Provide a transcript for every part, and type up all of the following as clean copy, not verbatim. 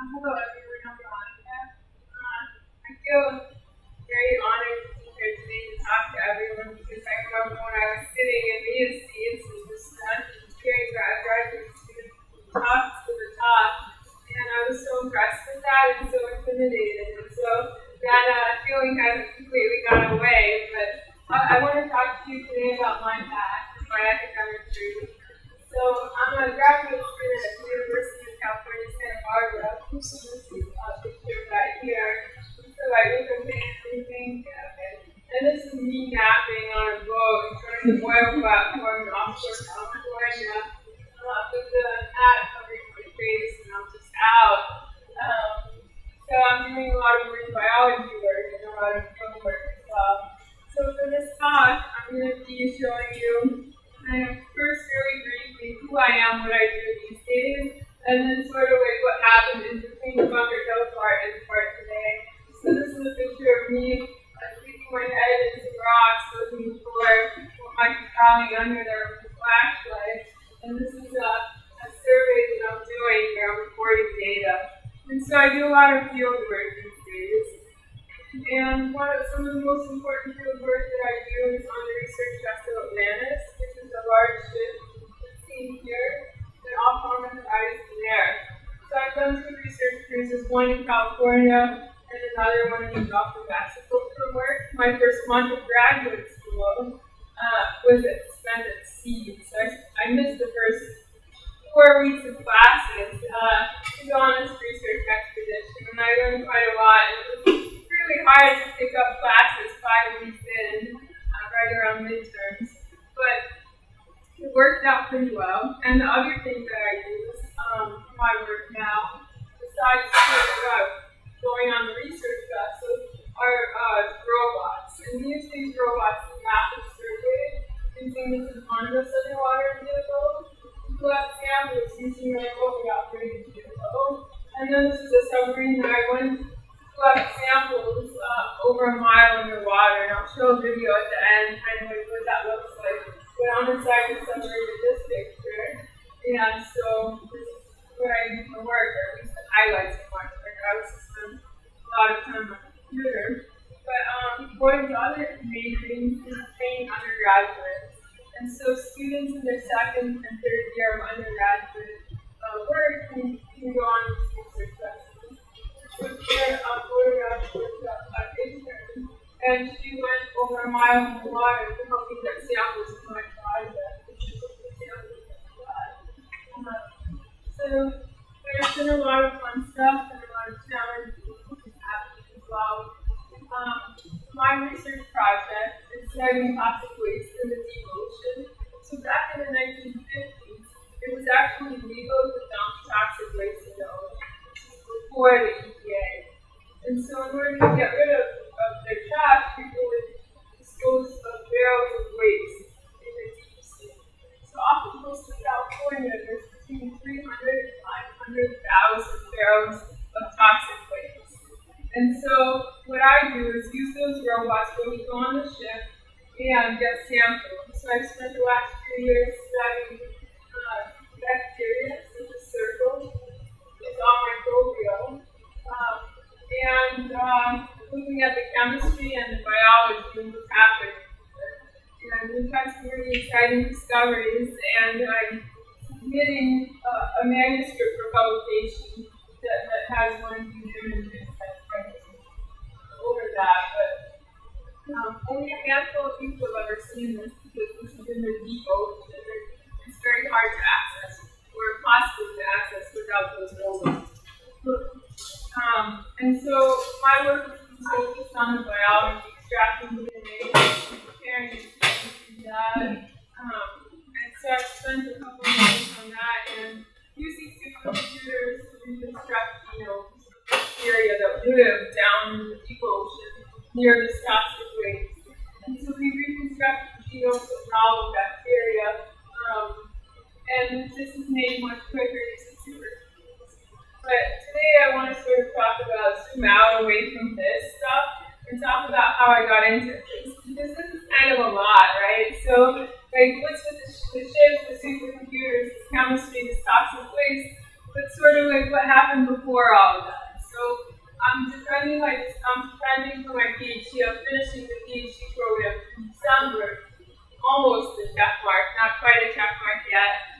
Hello everyone, I'm Veronika. I feel very honored to be here today to talk to everyone because I remember when I was sitting in these seats and just hearing graduate students talk to the top, and I was so impressed with that and so intimidated, and so that feeling kind of completely got away. But I want to talk to you today about my path, my academic journey. So I'm a graduate student at the University of California, Santa Barbara. This is a picture right here. So I look at everything, and this is me napping on a boat in front of the oil platform in offshore California. With the hat covering my face, and I'm just out. So I'm doing a lot of marine biology work and a lot of field work as well. So for this talk, I'm going to be showing you kind of first really briefly who I am, what I do these days, and then sort of like what happened in between the Bunker Hill part and the part today. So this is a picture of me sticking my head in some rocks looking for what might be crawling under there with a flashlight. And this is a survey that I'm doing where I'm recording data. And so I do a lot of field work these days. And some of the most important field work that I do is on the research vessel Atlantis, which is a large ship seen here that all form the horizon there. So I've done two research cruises, one in California and another one in the Gulf of Mexico for work. My first month of graduate school was spent at sea, so I missed the first 4 weeks of classes to go on this research expedition, and I learned quite a lot. And it was really hard to pick up classes 5 weeks in, right around midterms, but it worked out pretty well. And the other thing that I use for my work now, besides going on the research vessel, are robots. And we use these robots to map the survey using this autonomous underwater vehicle. Collect samples using my mobile operated vehicle. And then this is a submarine that I went to collect samples over a mile underwater, and I'll show a video at the end, kind of like what that looks like. But on the side of the submarine in this picture, and so this is what I do for work, or at least the highlights of my work. I also spend a lot of time on the computer. But one of the other main things is training undergraduates. And so students in their second and third year of undergraduate work can go on these research vessels. So here, photographed with an intern, and she went over a mile in the water to help me get samples for my project, which is the samples that So there's been a lot of fun stuff and a lot of challenges happening as well. My research project is studying toxic waste in the deep ocean. So back in the 1950s, it was actually legal to dump toxic waste in the ocean. This is before the EPA. And so in order to get rid of their trash, people would dispose of barrels of waste in the deep sea. So off the coast of California, there's between 300 and 500,000 barrels of toxic waste. And so what I do is use those robots when we go on the ship and get samples. So I've spent the last 2 years studying bacteria, so the circle is on microbial, and looking at the chemistry and the biology and what's happening. And we've had some really exciting discoveries, and I'm submitting a manuscript for publication that has one of these images over that, but only a handful of people have ever seen this because this is in the deep ocean. It's very hard to access, or impossible to access without those robots. And so my work is focused on the biology, extracting DNA, comparing it to that. And so I've spent a couple of months on that and using supercomputers to reconstruct genomes of bacteria that live down in the deep ocean near the toxic waste. And so we reconstruct the genomes of novel bacteria, and this is made much quicker using supercomputers. But today I want to sort of talk about, zoom out away from this stuff and talk about how I got into this. Because this is kind of a lot, right? So, like, what's with the ships, the supercomputers, this chemistry, this toxic waste? but sort of like what happened before all of that. So I'm defending for my PhD. I'm finishing the PhD program in December. Almost a check mark, not quite a check mark yet.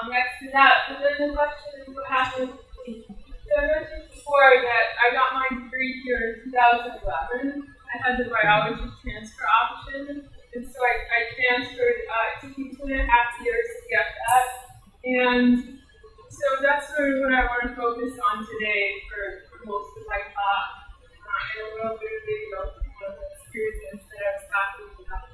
Next to that, but then the question is what happened. So I mentioned before that I got my degree here in 2011. I had the biology transfer option, and so I transferred. It took me 2.5 years to get that, and so that's sort of what I want to focus on today for most of my talk, and a little bit of video of the experiences that I was talking about.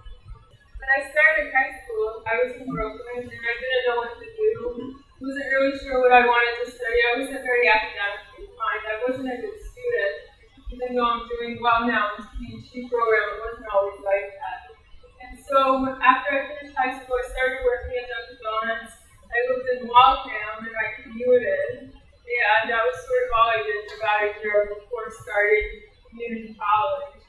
When I started high school, I was in Brooklyn, and I didn't know what to do. I wasn't really sure what I wanted to study. I wasn't very academically inclined. I wasn't a good student. Even though I'm doing well now in the PhD program, it wasn't always like that. And so after I finished high school, I started working at Dunkin' Donuts. I lived in Waltham, and I commuted. And that was sort of all I did for about a year before starting community college.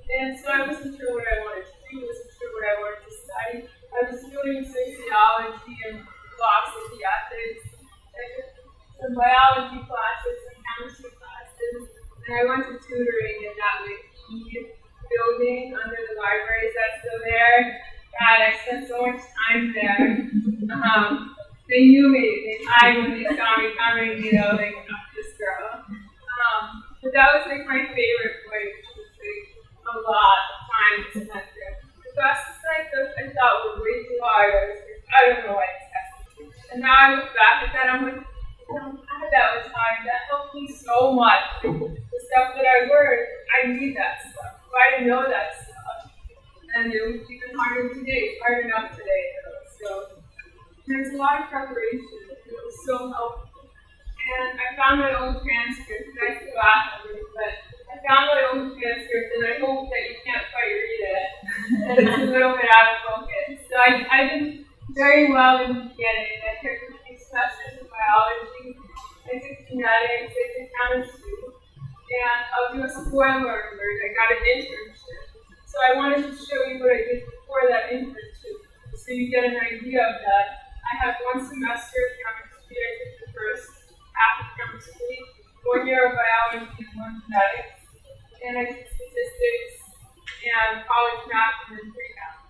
And so I wasn't sure what I wanted to do, wasn't sure what I wanted to study. I was doing sociology and philosophy, ethics. I took some biology classes, some chemistry classes, and I went to tutoring in that building under the library. Is that still there? God, I spent so much time there. They knew me. They hired when they saw me coming, like, this girl. But that was like my favorite place. It was like a lot of time spent there. The classes I thought were way too hard. I was like, I don't know why it's tested. And now I look back at that, I'm like, that was hard. That helped me so much. The stuff that I learned, I need that stuff. If I didn't know that stuff, and it was even harder today. It's hard enough today, though. So there's a lot of preparation. It was so helpful. And I found my old transcript, and I still have it, but I found my old transcript, and I hope that you can't quite read it. And it's a little bit out of focus. So I did very well in the beginning. I took a few semesters in biology, I took genetics, I took chemistry, and I'll do a spoiler alert. I got an internship. So I wanted to show you what I did before that internship, so you get an idea of that. I had 1 semester of chemistry. I took the first half of chemistry, 1 year of biology, and 1 genetics. And I took statistics and college math and then pre-calc.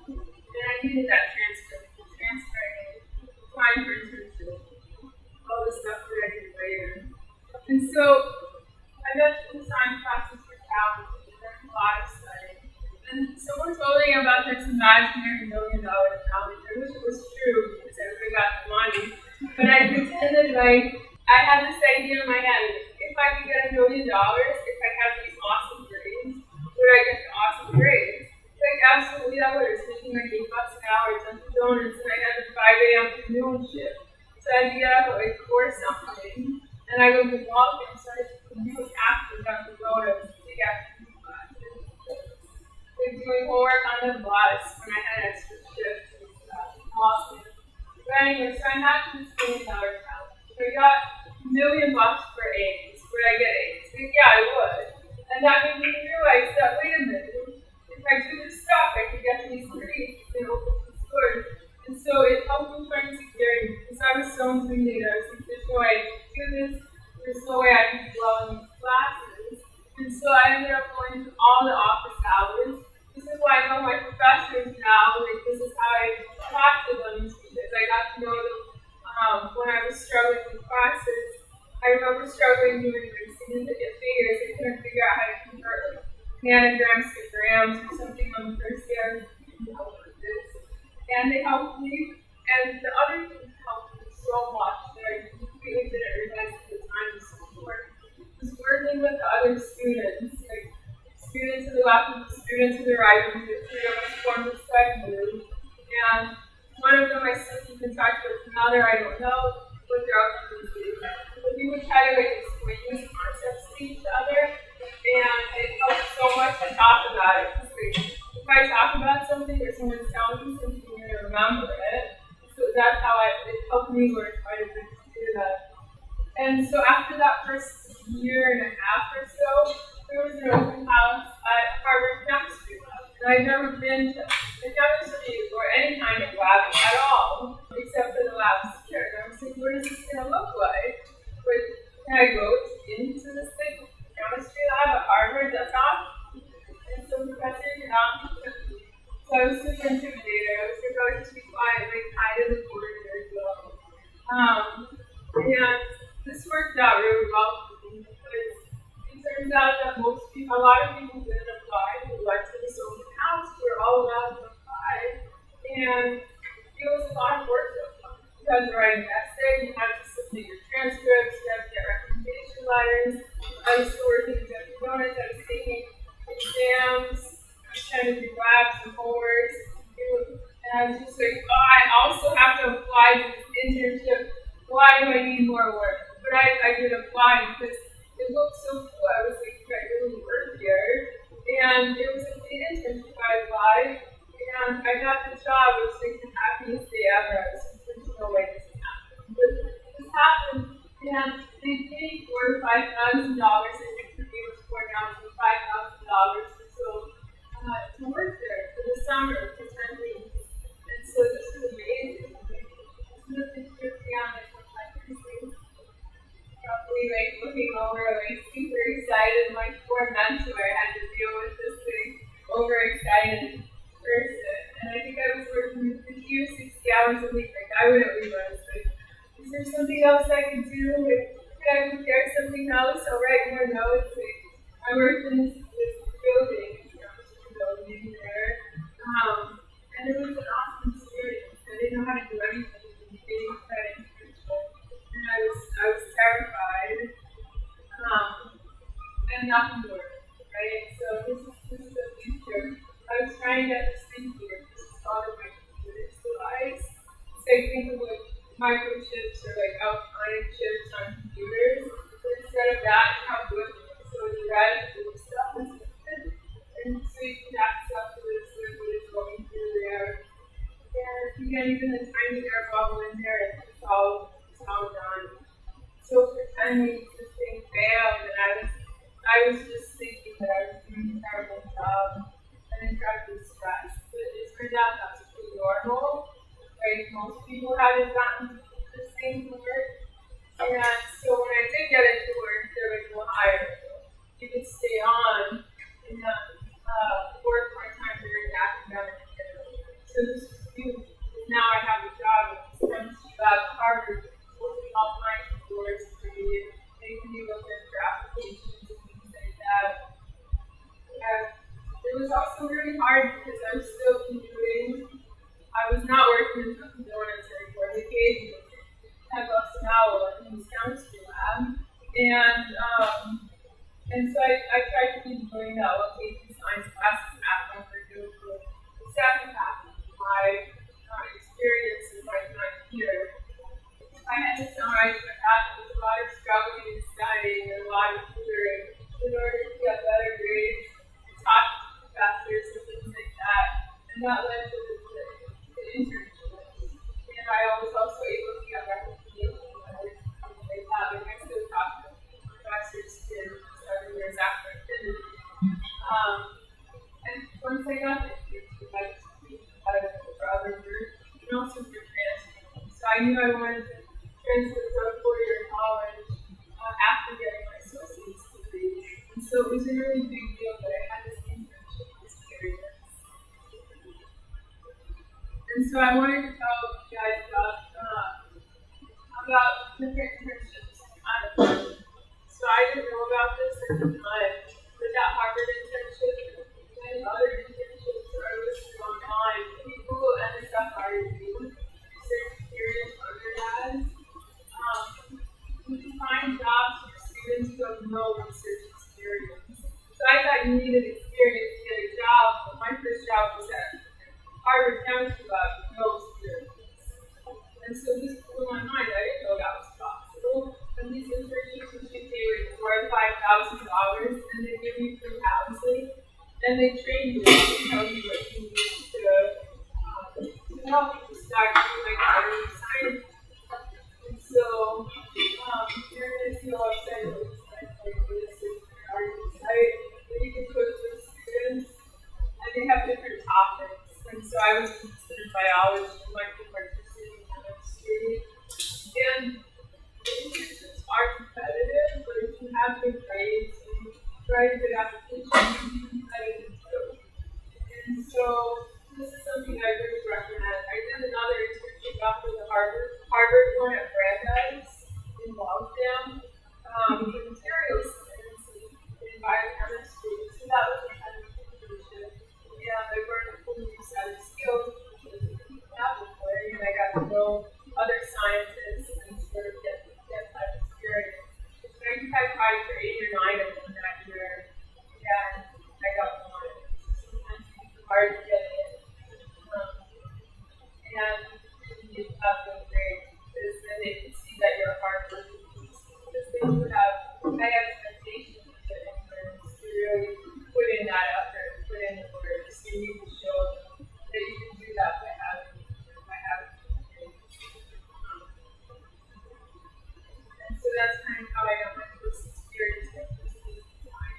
And I needed that transcript. Applying for internship, all the stuff that I did later. And so I mentioned the science classes were challenging. There's a lot of studying. And someone told me about this imaginary $1 million challenge. I wish it was true because I would have got the money. But I pretended like I had this idea in my head. If I could get $1 million, if I had these awesome grades, would I get the awesome grades? Like, absolutely, I was making like $8 an hour at Dunkin' Donuts, and I had the 5 a.m. to noon shift. So I had to get up at like 4 something, and I would be walking, so I commute after Dunkin' Donuts to get afternoon classes. Like doing homework on the bus when I had extra shifts and stuff. Awesome. But anyway, so I had this $1 million challenge. So I got $1 million for A's. Would I get A's? Like, yeah, I would. And that made me realize that, wait a minute. If I do this stuff, I could get these grades, scores. And so it helped me find security because I was so intimidated. I was like, there's no way I can do this. There's no way I can do well in these classes. And so I ended up going to all the office hours. This is why I know my professors now. Like, this is how I talk to them because I got to know them when I was struggling with classes. I remember struggling doing like significant figures. I couldn't figure out how to convert nanograms to grams or something on the first year. And they helped me. And the other thing that helped me so much that I completely didn't realize at the time was so important was working with the other students. Like students to the left and students to the right, and the 3 of us formed a study group. And one of them I still keep in touch with, another I don't know what their outcomes is. But we would try to like explain these concepts to each other. And it helps so much to talk about it. Like, if I talk about something or someone's telling me something, you're going to remember it. So that's how it helped me learn quite a bit to do that. And so after that first year and a half or so, there was an open house at Harvard Chemistry Lab. And I'd never been to a chemistry or any kind of lab at all, except for the lab scared. I was like, what And I go into this big chemistry lab at Harvard that's off. And so Professor Kanami took me. So I was super intimidated. I was like, oh, just be quiet, like hide in the corner as well. And this worked out really well for me because it turns out that a lot of people didn't apply who went to this open house were all allowed to apply. And it was a lot of work to apply. You had to write an essay, you had to submit your transcripts, you had to get recommendation letters. I was still working in Dunkin' Donuts, I was taking exams, I was trying to do labs and homework. And I was just like, oh, I also have to apply to this internship. Why do I need more work? But I did apply because it looked so cool. I was like, I really work here. And it was a paid internship I applied. And I got the job. It was like the happiest day ever. I was like, there's no way this can happen. But this happened. And they paid $4,000 to $5,000. I think the pay was $4,000 to $5,000 or so to work there for the summer for 10 weeks. And so this was amazing. This is the trip beyond my probably like looking over, like super excited. My poor mentor had to deal with this thing, overexcited person. And I think I was working 50 or 60 hours a week. Like I wouldn't leave. I was like, is there something else I can do? Like, can I prepare something else? I'll write more notes. Like, I worked in this building, there. And it was an awesome experience. I didn't know how to do anything. And I was terrified. And nothing worked, right? So this is the future. I was trying to get this thing here. This is called a microfluidics device. It's like think of like microchips or like electronic chips on computers. But instead of that, you have liquid. So when you read the stuff is liquid. And so you can access to this liquid is going through there. And you get even a tiny air bubble in there, it's all done. So for 10 weeks, this thing failed, and I was just thinking that I was doing a terrible job and incredibly stressed. But it turned out that's pretty normal. Like most people haven't gotten this thing to work. And so when I did get it to work, they're like, we'll hire you. You could stay on and work part-time during the academic year. So this was huge. Now I have a job at the chemistry lab at Harvard, opening all kinds of doors for me, making me look at for applications and things like that. And it was also really hard because I was still commuting. I was not working in Dunkin' Donuts anymore. They gave me $10 an hour in this chemistry lab. And so I tried to keep doing that while taking science classes at Harvard doing the second half of my experience in my time here. I had to summarize what happened with a lot of struggling and studying and a lot of tutoring in order to get better grades, talk to professors and things like that. And that led to the internship. And I was also able to get recognition letters and things like that. Like I still talk to professors 7 years after I finished. And once I got the internship, I just better for other groups and also for transfer. So I knew I wanted to transfer to a 4-year college after getting my associate's degree. And so it was a really big deal that I had this internship experience. And so I wanted to tell you guys about different internships at Harvard. So I didn't know about this at the time, but that Harvard internship and other internships are listed online. People at the SFRU, research experience undergrads, you can find jobs for students who have no research experience. So I thought you needed experience to get a job, but my first job was at Harvard Chemistry Lab with no experience. And so this blew my mind. I didn't know that was possible. And these internships usually pay like $4,000 to $5,000, and they give you free housing, and they train you and tell you what you need to help you start doing like early science. And so there is no website that looks like this is our site that you can put for students, and they have different topics. And so I was interested in biology and microbiology and chemistry. And the internships are competitive. have good grades and write a good application, and so this is something I really recommend. I did another internship after the Harvard one at Brandeis in Waltham for materials science and biochemistry. So that was a kind of internship. And I learned a whole new set of skills, which was laboratory, and I got to know other scientists and sort of get that experience. I think I applied for 8 or 9 of them that year, and I got one. Sometimes it's hard to get in. And you have good grades because then they can see that you're hardworking. Because they would have high expectations of the interns to really put in that effort, put in the work. So you need to show them that you can do that by having grades. And so that's kind of how I got my first experience with this design.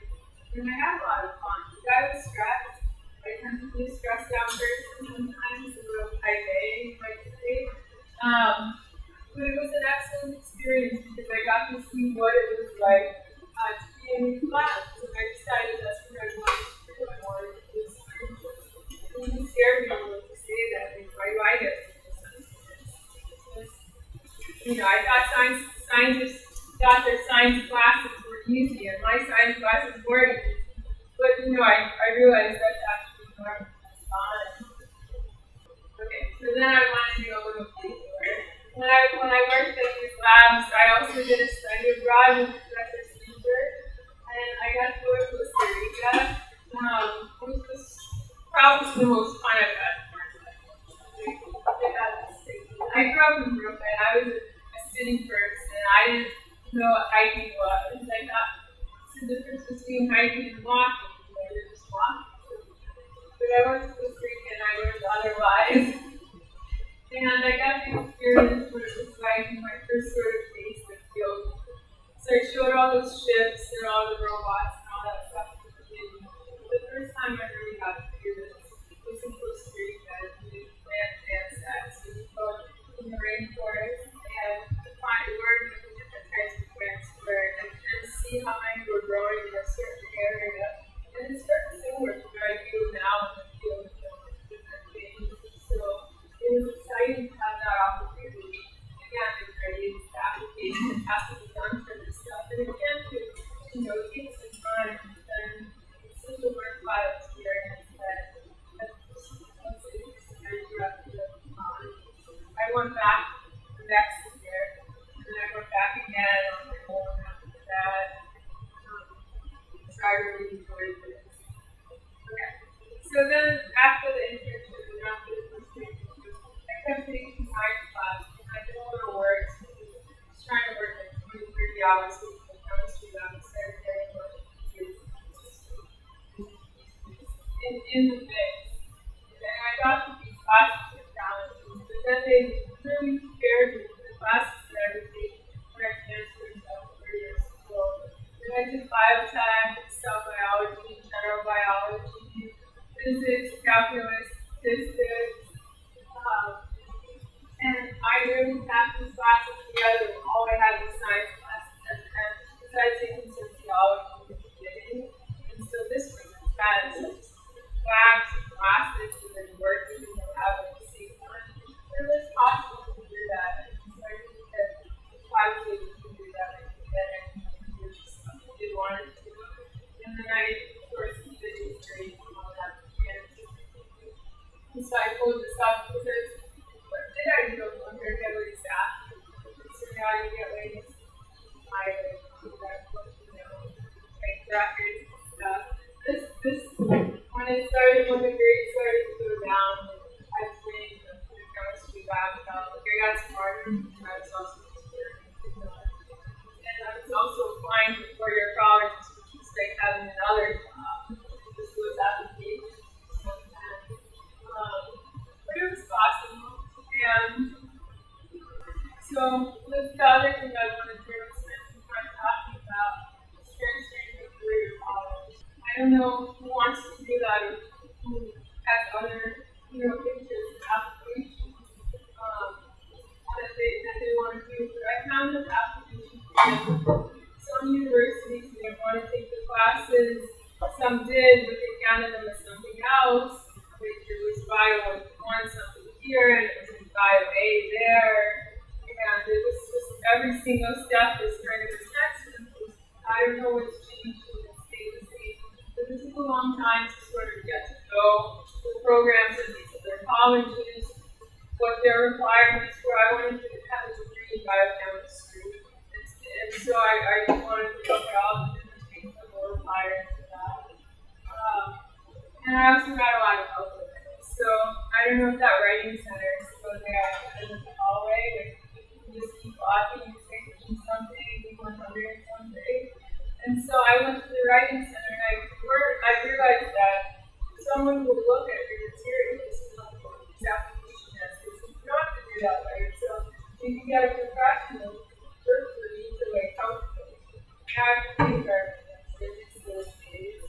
And I had a lot of fun. I was stressed. I tend to be a stressed out person sometimes, a little type A, you might say. But it was an excellent experience because I got to see what it was like to be in class. And I decided that's what I wanted to do. I wanted to do science. It even scared me a little to say that. Why do I get to do science? I thought scientists thought their science classes were easy, and my science classes weren't easy. But I realized that's actually more fun. Okay, so then I wanted to go a little deeper. When I worked in these labs, I also did a study abroad with Professor Stever, and I got to go to Costa Rica, which was probably the most fun I've had in my life. I grew up in Brooklyn. I was a city person. I didn't know what hiking was. I thought the difference between hiking and walking. Just walking. But I went to Costa Rica and I learned otherwise. And I got to experience what it was like in my first sort of taste of field. So I showed all those ships and all the robots and all that stuff to the kids. The first time I really got to do this was in Costa Rica. We did plant sets. So we go in the rainforest and find work with the different types of plants and see how many were growing in a certain area. And it's very similar to what I do now in the field of different things. So it was exciting to have that opportunity. Again, the grades, the application has to be done for this stuff. And again, it takes some time. And it's such a worthwhile experience that I went back the next year, and then I went back again on my own after that. So I really enjoyed this. Okay. So then after the internship and after the first internship, I kept taking science classes, and I did a little work. I was trying to work like 20, 30 hours a week in chemistry lab, started getting much in the mix. And I got to these classes were challenging, but then they really prepared me for the classes that I would take when I transferred to 3 years of school. And I did biotech, cell biology, general biology, physics, calculus, statistics, and I really packed these classes together when all I had was science classes at the end, because I had taken sociology in the beginning, and so this was intense. Labs and classes and then working in the lab at the same time. It was possible to do that, and so I think that I was able to do that and do stuff I did want to do. And then I, of course, did history and all that. And so I pulled this up because what did I do under Hillary staff? So now you get ladies my like records and stuff. This when the grades started to go down, I was reading the chemistry lab about I got smarter and I was also smarter. And I was also applying for four-year colleges, which was like having another job. This was application. But it was possible. And so the other thing I wanted to do was spend some time talking about transferring to career college. I don't know who wants to do that or who has other, interests and applications that they want to do. But I found that applications. So some universities didn't want to take the classes, some did, but they counted them as something else. Like it was bio one something here, and it was bio A there, and it was just every single step was during this next one. I don't know what's changed, and it stayed the same. But it took a long time to sort of get to know the programs of these other colleges, what their requirements were. I wanted to have a degree in biochemistry, and so I wanted to look at all the different things that were required for that. And I also got a lot of help with it. So I don't know if that writing center is still there in the hallway, like you just keep walking, you say something, you want to learn something. And so I went to the writing center and I realized that someone would look at your materials and look at these application essays. You don't have to do that by yourself. You can get a professional work for you to like help you. I think those days.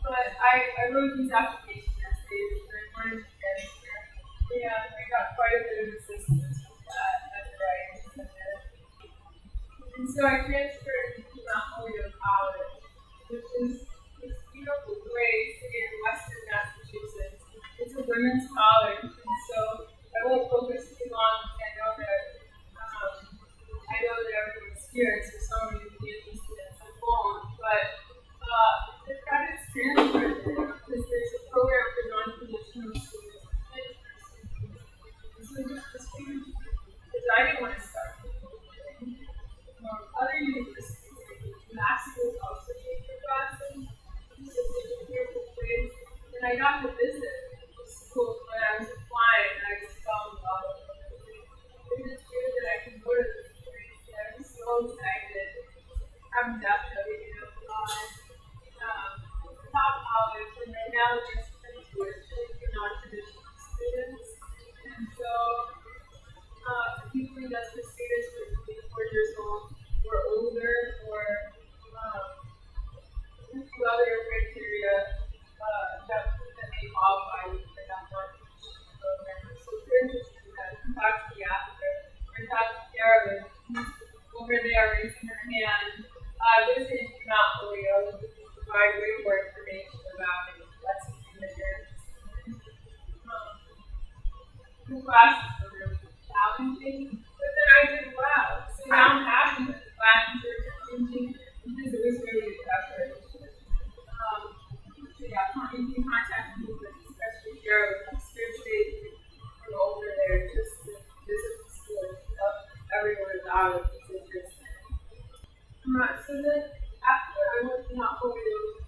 But I wrote these application essays and I wanted to get here. And I got quite a bit of assistance with that at the writing center. And so I transferred to Mount Holyoke College, which is this beautiful place in Western Massachusetts. It's a women's college, and so I won't focus too long because I know that everyone's here, and so some of you will be interested in some won't, but the credits transfer there because there's a program for non-traditional students. And so just the students, because I didn't want to start other universities, like Mass schools also take their classes, so it's a beautiful place. And I got to visit the school when I was applying, and I just fell in love with it. It was good that I could go to this place, and I was so excited. I'm definitely going to apply. Top college, and right now there's free tuition for non-traditional students. And so, usually that's for students who are 24 years old or older, or a few other criteria that may qualify for that non-traditional program. So if you're interested in that, come back to the after, or talk to Carolyn, who's over there raising her hand. Visit Mount Holyoke to provide way more information about it. That's something that you're interested in. The classes were really challenging, but then I did well. So now I'm happy that the classes are challenging because it was really a preparation. So yeah, you can contact me, but especially Carol, especially from over there, just to visit the school and tell everyone about it. It's interesting. So then, after I went to Mount Holyoke,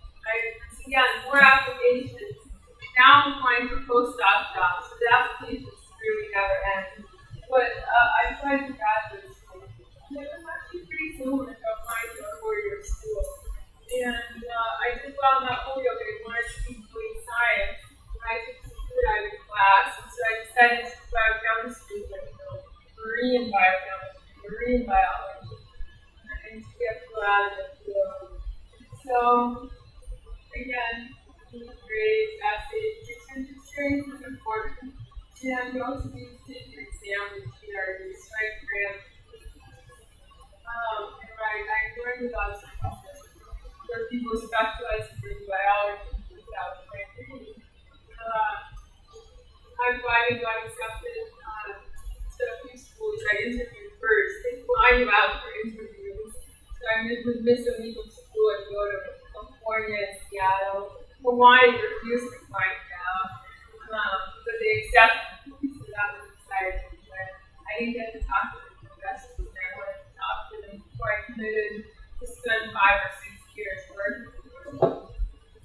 again, more applications. Now I'm applying for postdoc jobs, so the applications really never end. But I applied to graduate school, and it was actually pretty similar to applying to a four-year school. And I did well in Mount Holyoke. I wanted to be doing science, and I took some food class, and so I decided to do biochemistry, like marine biochemistry, marine biology. And to get to go out of the field. So, again, grades, essays, research experience is important. And you also need to take your exam with GRE, strike grant. And I learned about some where people specialize in biology without training. I'm glad I got accepted to a few schools. I interviewed first. They fly you out for interviews. So I would miss a week of school and go to California and Seattle. Hawaii refused to fly me out, but they accepted me, so that was exciting. But I didn't get to talk to the professors, and I wanted to talk to them before I committed to spend 5 or 6 years working with them.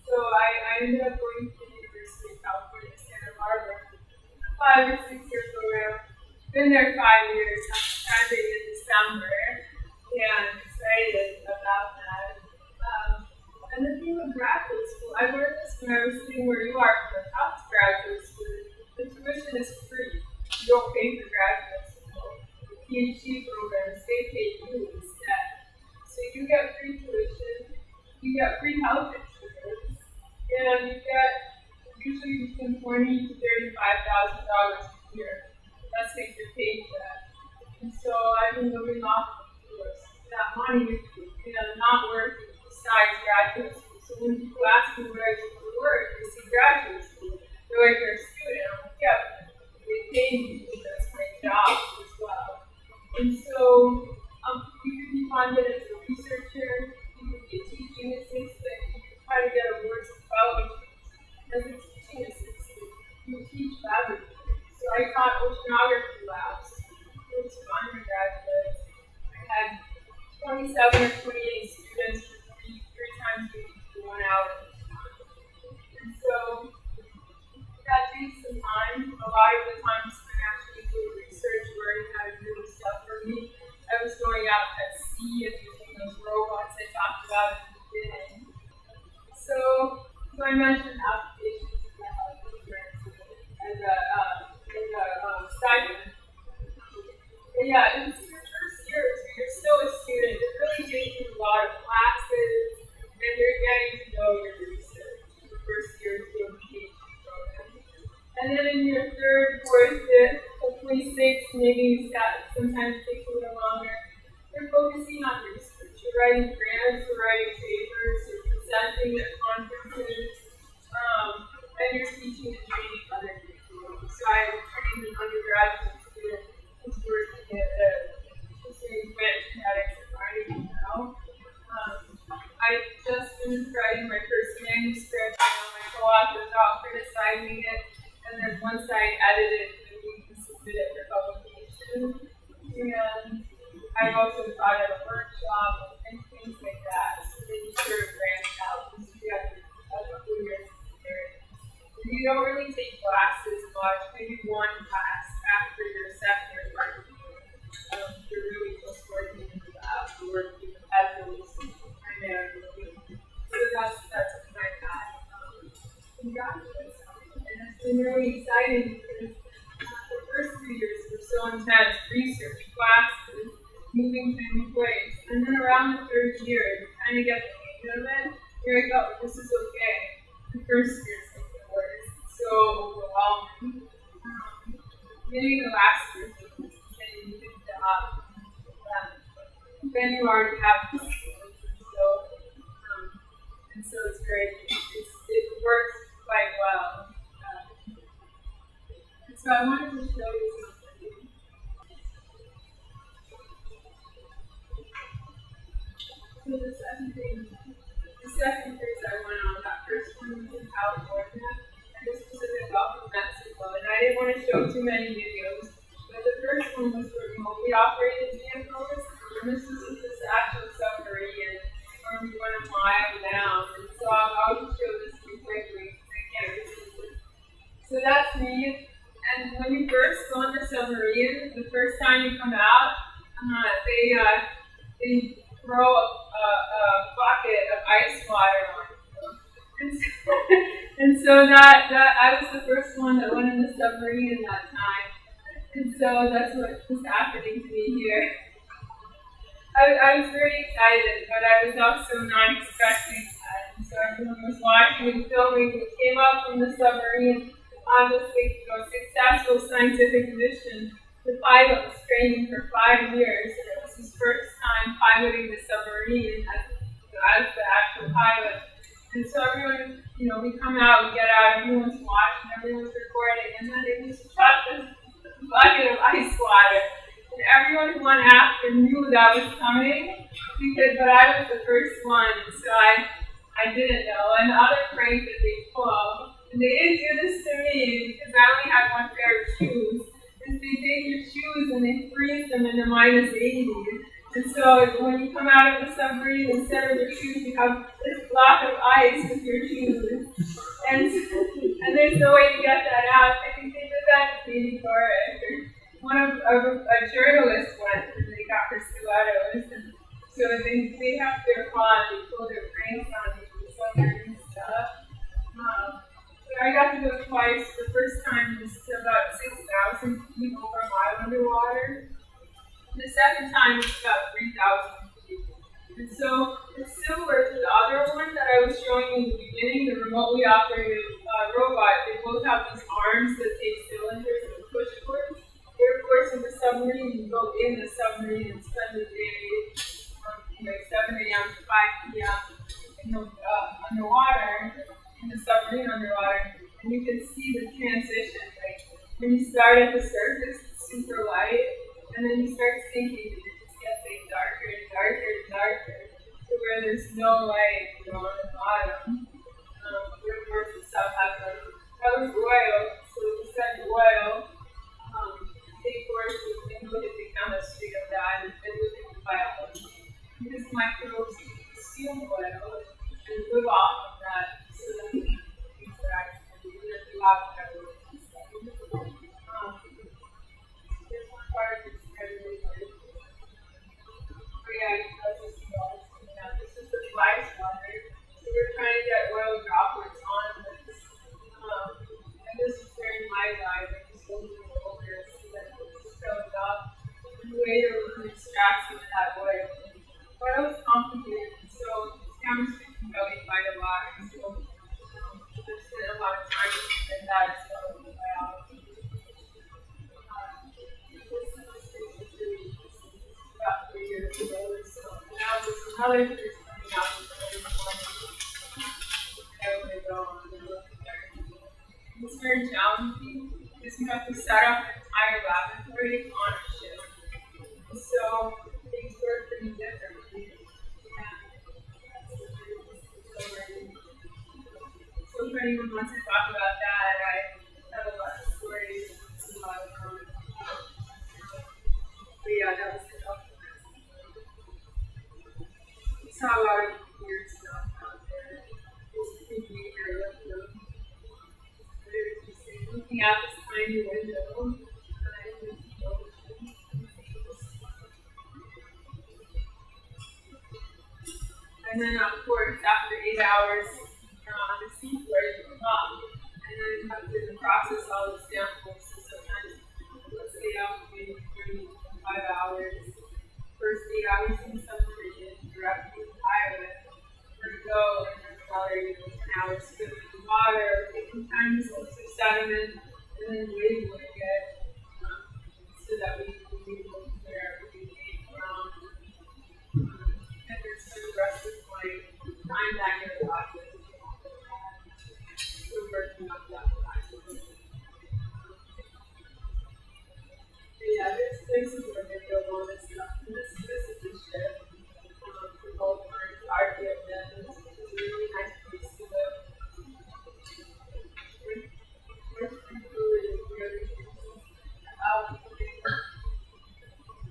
So I ended up going to the University of California, Santa Barbara, 5 or 6 year program. Been there 5 years. I'm graduating in December, and excited about that. And the thing with graduate school, I learned this when I was sitting where you are for the top graduate school. The tuition is free. You don't pay for graduate school. The PhD programs, they pay you instead. So you get free tuition, you get free health insurance, and you get usually between $20,000 to $35,000 a year. That's what you're paid for that. And so I've been living off of course. that money, not working besides graduate school. So when people ask me what I do for work, they see graduate school. They're like, you're a student. I'm like, yeah, they pay me because that's my job as well. And so you can be funded as a researcher, you can be a teaching assistant, you can try to get awards and fellowships. As a teaching assistant, you teach laboratory. So I taught oceanography labs to undergraduates. I had 27 or 28 students for three times a week for 1 hour. And so that takes some time. A lot of the time spent actually doing research, learning how to do this stuff. For me, I was going out at sea and using those robots I talked about in the beginning. So I mentioned applications as a stipend. But yeah, in your first year, you're still a student. You're really taking a lot of classes, and you're getting to know your research. The first year is your PhD program. And then in your third, fourth, fifth, hopefully sixth, maybe sometimes it takes a little longer, you're focusing on research. You're writing grants, you're writing papers, you're presenting at conferences, and you're teaching and training other people. So I trained an undergraduate student who's working at pursuing plant genetics at Carnegie now. I just finished writing my first manuscript. My co-authors all criticizing it, and then once I edit it, then we can submit it for publication. And I also taught at a workshop and things like that. So then you sort of branch out because you have a couple years experience. And you don't really take classes much, maybe one class after your second year part. You're really just working in the lab, you're working as a researcher primarily. So that's what I got in graduate school. And it's been really exciting because the first 3 years were so intense, research, classes, moving to new place. And then around the third year, you kind of get the hang of it. You're like, oh, this is okay. The first year is like the worst. It's so overwhelming. Maybe the last year is just getting a good job. Then you already have the skills. And so it's great. It works quite well. And so I wanted to show you something. So the second cruise I went on, that first one was in California, and this was in the Gulf of Mexico, and I didn't want to show too many videos, but the first one was remotely operated vehicles, and this was with this actual submarine, where we went a mile down, and so I'll just show this to you quickly, because I can't resist it. So that's me, and when you first go on the submarine, the first time you come out, they throw a bucket of ice water on you. And so that I was the first one that went in the submarine in that time. And so that's what was happening to me here. I was very excited, but I was also not expecting that. And so everyone was watching and filming. We came up from the submarine on this successful scientific mission. The pilot was training for 5 years, and it was his first time piloting the submarine as the actual pilot. And so everyone, we come out, we get out, everyone's watching, everyone's recording, and then they just chuck this bucket of ice water. And everyone who went after knew that was coming, but I was the first one, so I didn't know. And the other prank that they pull, and they didn't do this to me because I only had one pair of shoes, is they take your shoes and they freeze them into -80. And so when you come out of the submarine, instead of your shoes, you have this block of ice with your shoes. And there's no way to get that out. I think they did that to me before. A journalist went and they got her stilettos. And so they have their fun, they pull their pranks on you with submarine stuff. I got to go twice. The first time was to about 6,000 feet over a mile underwater. The second time was about 3,000 feet. And so it's similar to the other one that I was showing you in the beginning, the remotely operated robot. They both have these arms that take cylinders and push towards. Here, of course, in the submarine, you go in the submarine and spend the day like 7 a.m. to 5 p.m. Underwater, in the submarine underwater, and you can see the transition. Like when you start at the surface, it's super light, and then you start sinking, and it just gets like darker and darker and darker, to where there's no light, on the bottom. Rivers and stuff happen. That was oil, so we studied oil. Big courses, and look at the chemistry of that, and look at the biology. Because microbes consume oil and live off of that, so that we can interact and do whatever we study. There's one part that's really good. Oh yeah, this is the fly swatter. So we're trying to get oil droplets on this. And this is during my dive, like this little bit older, so that it's filled up. And later we can extract some of that oil. Oil is complicated, so chemistry can really fight a lot. And so I've spent a lot of time in that as well as biology. This is really about 3 years ago or so. Now there's another group coming out with it's very challenging because you have to set up an entire laboratory on a ship. So things work pretty differently. So if anyone wants to talk about that, I have a lot of stories. A lot of but yeah, that was the document. We saw a lot of weird stuff out there. Looking out this tiny window, and then of course after 8 hours the seafloor you come up, and then you have to process all the samples. So sometimes let's say out maybe 35 hours. First 8 hours in submarine, directly to the pilot, where to go, and then another 10 hours swimming in the water, taking time to soak the sediment, and then labeling it so that we can be able to where we came from. And then spend the rest of my time back in the office. Still working up that time. Yeah, there's places where they go on this stuff. And this is the ship. For both parties, our gift, and it's a really nice place to live.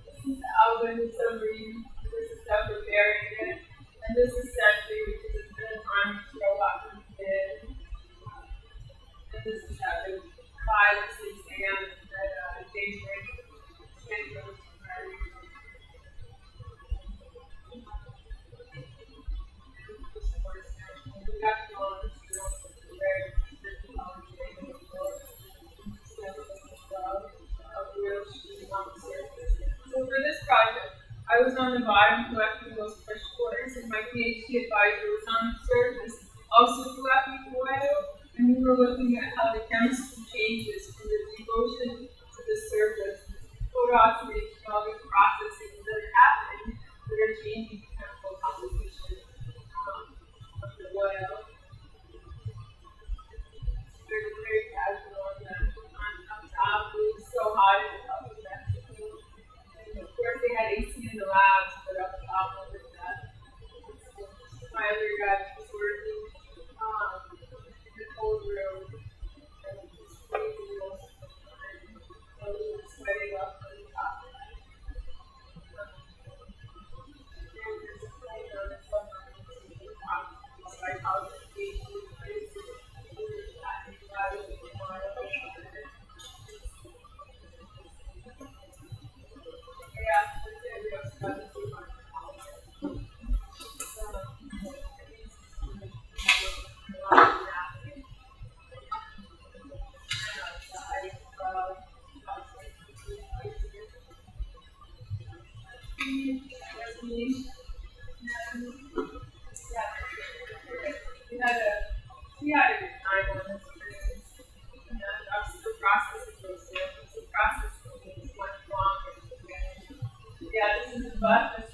This is Alvin submarine. This is Dr. Veronika, and this is Sentry, which is an armed robot from kid. And this is having 5 or 6 a.m. at daybreak. So for this project, I was on the bottom collecting those fresh waters, and my PhD advisor was on the surface, also collecting oil, and we were looking at how the chemistry changes from the deep ocean to the surface, porosity, and all the processes that are happening that are changing the chemical composition of the oil. Very casual on top. It was so hot in the top of Mexico. And of course, they had AC in the labs, but up top of that, my undergrad was working in the cold room, and it was freezing most of the time. So we were sweating up on the top of that. And there's a plane on the submarine, so the top was like how the PhD places. We had a good time on this cruise, and I was still processing those samples. The processing was much longer. Yeah, this is the butt.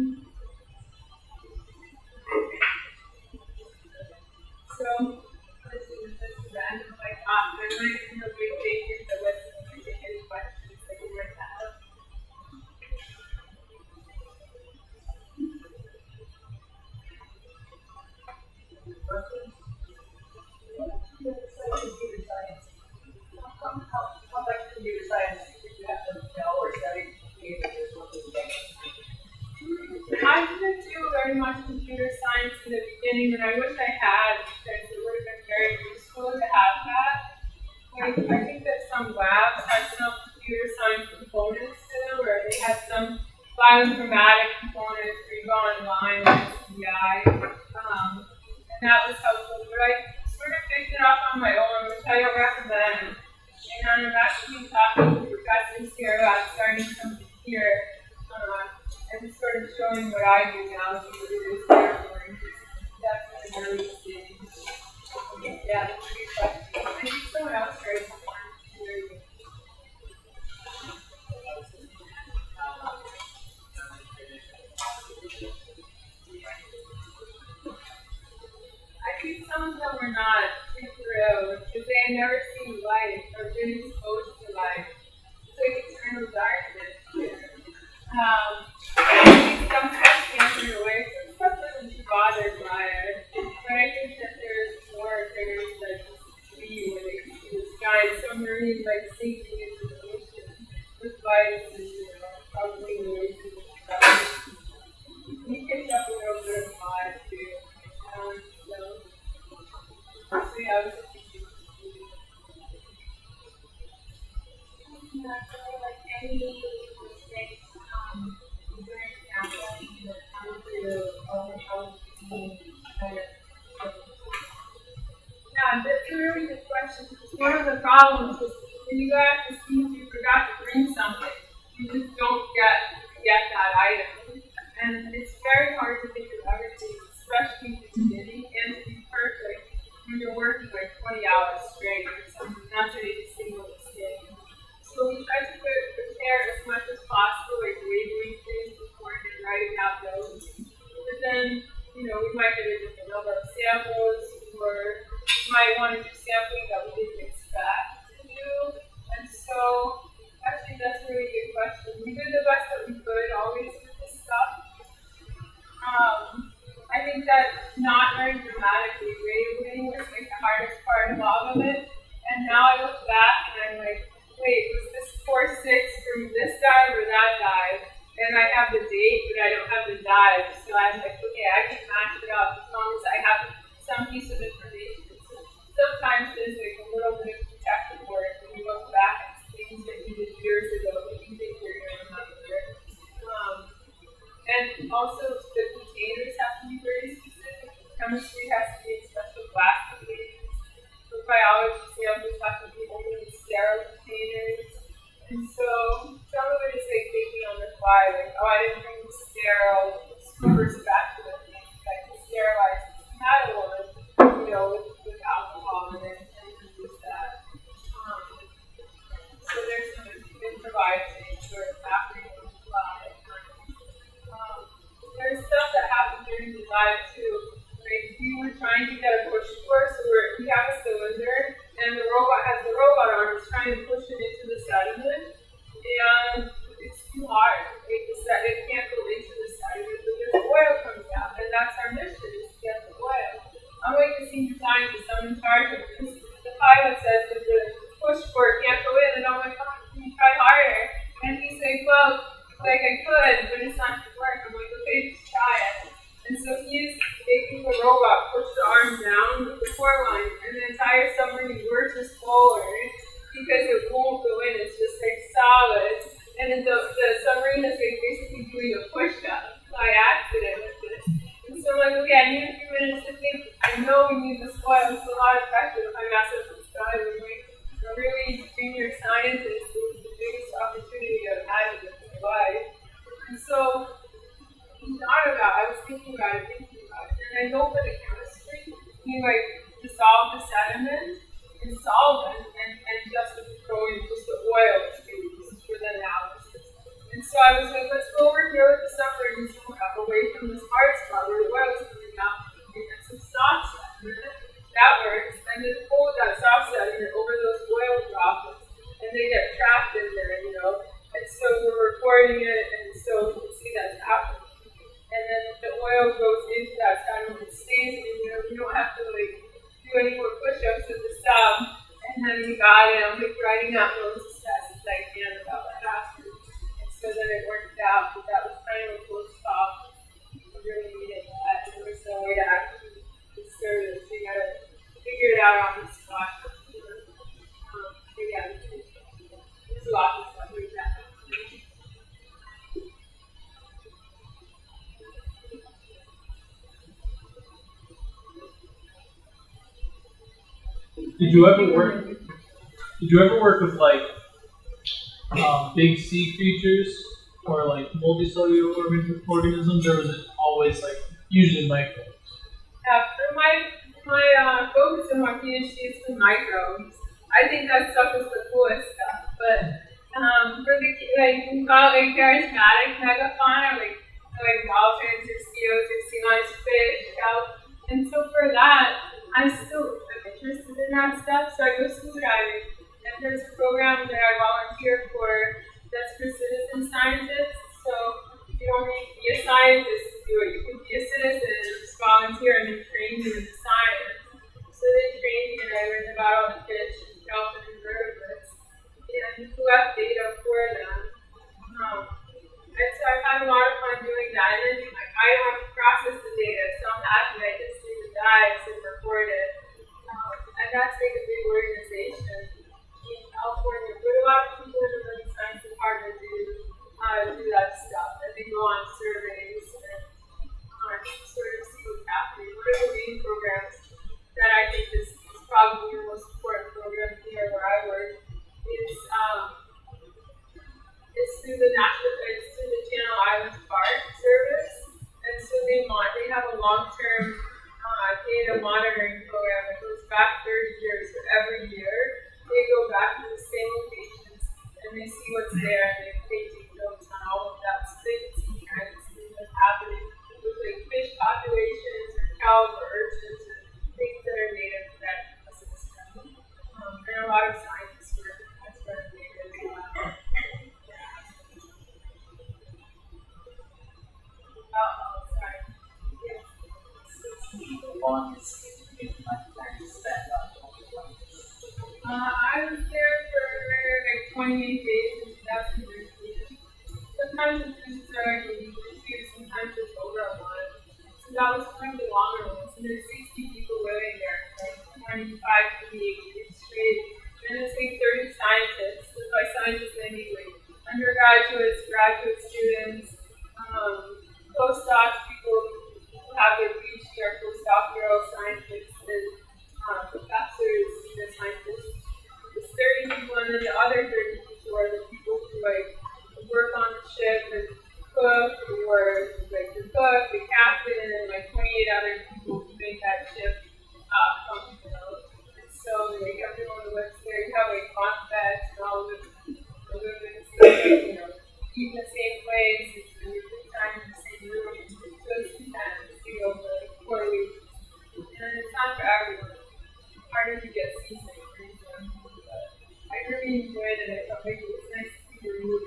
So, this is random, like, there might be no big changes, but let's take any questions that you might have. Computer science. How much computer science did you have to know or study computers or something? I didn't do very much computer science in the beginning, and I wish I had, because it would have been very useful to have that. Like, I think that some labs had some computer science components to them, where they had some bioinformatic components where you go online with CI, and that was helpful. But I sort of picked it up on my own, which I don't recommend. And I'm actually talking to professors here about starting something here, and sort of showing what I do now to reduce their work. That's what I'm really seeing. Yeah, that's a good question. I think someone else tried to I think some of them were not too thrilled because they had never seen light or been exposed to light. It's like eternal darkness. I think some stuff can't away. Some stuff doesn't too bothered by it. But I think that there's more things that see where they can see the sky. And submarines like sinking into the ocean with lights and probably the ocean and stuff. We picked up a little bit of vibe too. So yeah, I was like any mistakes during sampling that come through overcome yeah, that's a really good question. One of the problems is when you go out to see if you forgot to bring something, you just don't get that item. And it's very hard to think of everything, especially in the beginning, and to be perfect when you're working like 20 hours straight or something, not to make a single mistake. So we try to prepare as much as possible, like labeling things beforehand, writing out notes. But then, we might get a different number of samples, or we might want to do sampling that we didn't expect to do. And so, actually, that's a really good question. We did the best that we could always with this stuff. I think that not very dramatically labeling was like the hardest part of all of it. And now I look back and I'm like, wait, was this 4-6 from this dive or that dive? And I have the date, but I don't have the dive. So I'm like, okay, I can match it up as long as I have some piece of information. So sometimes there's like a little bit of detective work when you look back at things that you did years ago that you think you're going to remember. And also, the containers have to be very specific. Chemistry has to be in special glass containers. For biology, samples have to be only in sterile containers. And so, some of it is like thinking on the fly, like, oh, I didn't bring the sterile super spatula thing. I can sterilize this metal one, with alcohol in it and use that. So there's some improvising sort of happening on the fly. There's stuff that happened during the dive too. Like we were trying to get a push force, so we have a cylinder, and the robot arm is trying to push it into the sediment, and it's too hard. It can't go into the sediment, but there's oil comes out, and that's our mission is to get the oil. I'm like the senior scientist, I'm in charge of this. The pilot says that the push force can't go in, and I'm like, oh, can you try harder? And he's like, well, like I could, but it's not going to work. I'm like, okay, just try it. And so he's making the robot push the arm down with the core line, and the entire submarine lurches forward because it won't go in. It's just like solid. And then the submarine is like basically doing a push-up by accident with this. And so I'm like, okay, I need a few minutes to think. I know we need this oil. It's a lot of pressure if I mess up this dive. I'm like a really junior scientist. It was the biggest opportunity I've had in my life. And so I was thinking about it, and I know for the chemistry, you like dissolve the sediment in solvent and just throw in just the oil to use for the analysis. And so I was like, let's go over here with the submarine and see what oil goes into that side and it stays in there. You don't have to like do any more push-ups at the sub. And then we got it. I'm like writing out notes as fast as I can about what happened. And so then it worked out, but that was kind of a close call. I really needed that. And there was no way to actually serve it. So you gotta figure it out on the spot. But yeah, there's a lot of stuff like that. Did you ever work? Did you ever work with like big sea creatures or like multicellular organisms, or was it always like usually micro? For my focus in my PhD is the microbes. I think that stuff is the coolest stuff. But for the like we call it like charismatic megafauna, like dolphins or seals or sea lions, fish, kelp. And so for that, I'm still interested in that stuff. So I go scuba diving, and there's a program that I volunteer for that's for citizen scientists. So you don't need to be a scientist to do it. You can be a citizen and just volunteer and then train you in science. So they train me and I learned about all the fish and kelp and invertebrates and collect data for them. And so I've had a lot of fun doing that. And then I don't have to process the data, so I'm happy I just do the dives and record it. And that's like a big organization in California. But a lot of people in the marine science department do that stuff. And they go on surveys and sort of see what's happening. One of the main programs that I think is probably the most important program here where I work is through the Channel Islands Park Service. And so they have a long-term data monitoring program that goes back 30 years. So every year they go back to the same locations and they see what's there and they take notes on all of that. So they can see kind of things that's happening with like fish populations or kelp or urchins or things that are native to that ecosystem. And a lot of scientists work on that sort of data as well. Sorry. Yes. I was there for like 28 days in 2013. Sometimes the cruises are like a week or two, sometimes it's over a month. So that was one of the longer ones. And there's 60 people living there, like 25 to 28 weeks straight. And it's like 30 scientists. So by scientists, I mean like undergraduates, graduate students, postdocs, people who have their PhD or postdoctoral scientists, and professors, senior scientists. It's 30 people, and then the other 30 people are the people who like work on the ship and cook, or like the cook, the captain, and like 28 other people who make that ship functional. And so like everyone who works there, you have like bunk beds and all of the living stuff, eat in the same place, and you spend time in the same room. So it's intense, for like 4 weeks. And it's not for everyone. It's harder to get seasick, for example. I really enjoyed it. I felt like it was nice to see the room.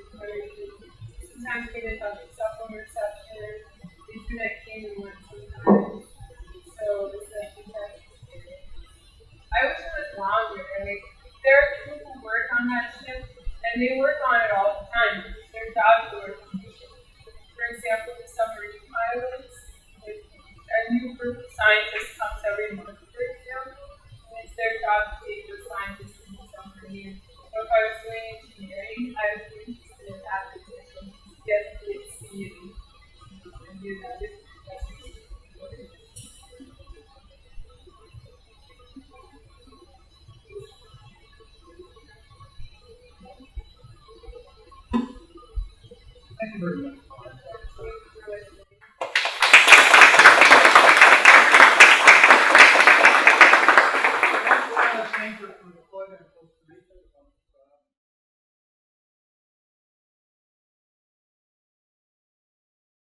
Sometimes we didn't have cell phone reception. The internet came and went sometimes. So it was like intense experience. I wish it was longer. Like, there are people who work on that ship, and they work on it all the time. Their jobs to work on the ship. For example, the submarine pilots, like a new group of scientists